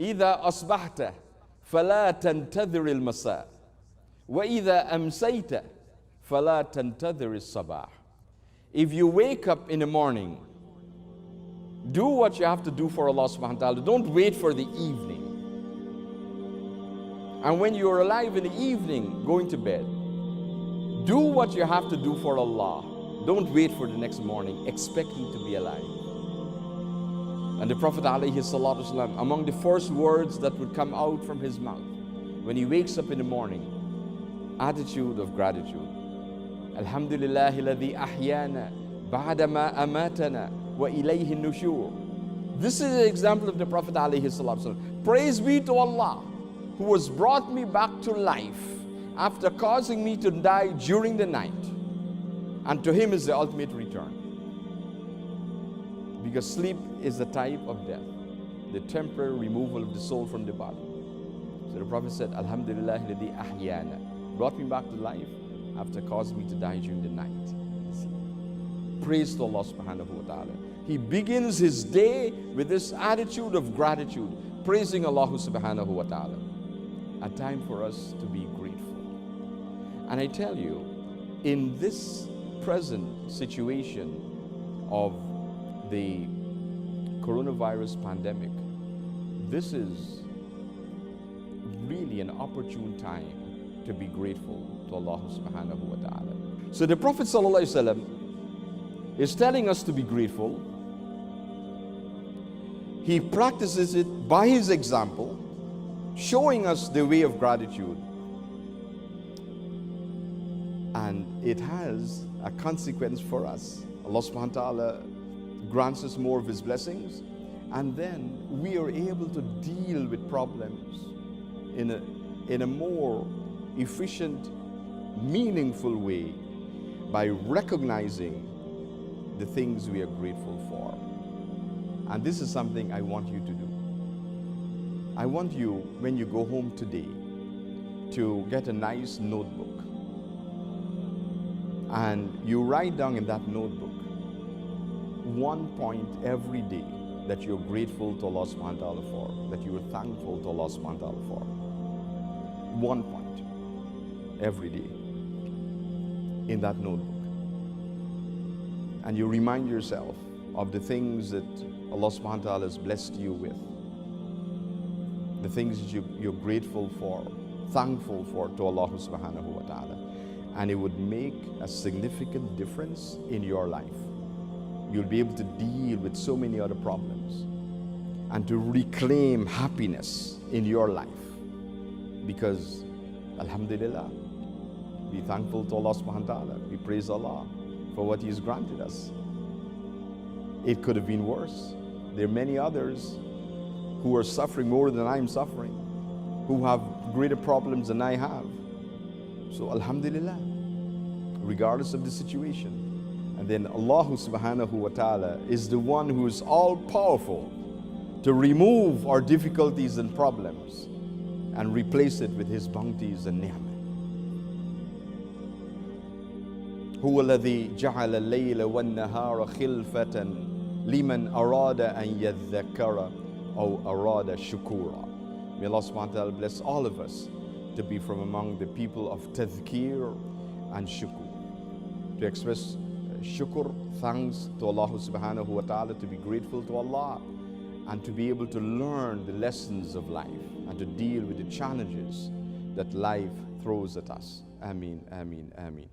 إذا أصبحت فلا تنتظر المساء وإذا أمسيت فلا تنتظر الصباح. If you wake up in the morning, do what you have to do for Allah subhanahu wa ta'ala. Don't wait for the evening. And when you're alive in the evening, going to bed, do what you have to do for Allah. Don't wait for the next morning expecting to be alive. And the Prophet ﷺ, among the first words that would come out from his mouth when he wakes up in the morning, attitude of gratitude. Alhamdulillah alladhi ahyana ba'dama amatana wa ilayhi nushur. This is an example of the Prophet ﷺ. Praise be to Allah who has brought me back to life after causing me to die during the night. And to him is the ultimate return. Because sleep is a type of death, the temporary removal of the soul from the body. So the Prophet said, Alhamdulillah alladhi ahyana, brought me back to life after causing me to die during the night. Praise to Allah subhanahu wa ta'ala. He begins his day with this attitude of gratitude, praising Allah subhanahu wa ta'ala. A time for us to be grateful. And I tell you, in this present situation of the coronavirus pandemic, this is really an opportune time to be grateful to Allah subhanahu wa ta'ala. So the Prophet sallallahu alaihi wasallam is telling us to be grateful. He practices it by his example, showing us the way of gratitude. And it has a consequence for us. Allah subhanahu wa ta'ala grants us more of his blessings, and then we are able to deal with problems in a more efficient, meaningful way by recognizing the things we are grateful for. And this is something I want you to do. I want you, when you go home today, to get a nice notebook, and you write down in that notebook one point every day that you're grateful to Allah subhanahu wa ta'ala for, that you are thankful to Allah subhanahu wa ta'ala for. One point every day in that notebook. And you remind yourself of the things that Allah subhanahu wa ta'ala has blessed you with, the things that you're grateful for, thankful for to Allah subhanahu wa ta'ala. And it would make a significant difference in your life. You'll be able to deal with so many other problems and to reclaim happiness in your life. Because, Alhamdulillah, be thankful to Allah subhanahu wa ta'ala. We praise Allah for what He has granted us. It could have been worse. There are many others who are suffering more than I'm suffering, who have greater problems than I have. So Alhamdulillah, regardless of the situation. And then Allah subhanahu wa ta'ala is the one who is all powerful to remove our difficulties and problems and replace it with His bounties and ni'mah. هو الذي جعل الليل والنهار خلفة لمن أراد أن يذكر أو أراد شكورا. May Allah subhanahu wa ta'ala bless all of us to be from among the people of tadhkir and shukur, to express shukr, thanks to Allah subhanahu wa ta'ala, to be grateful to Allah, and to be able to learn the lessons of life and to deal with the challenges that life throws at us. Ameen, ameen, ameen.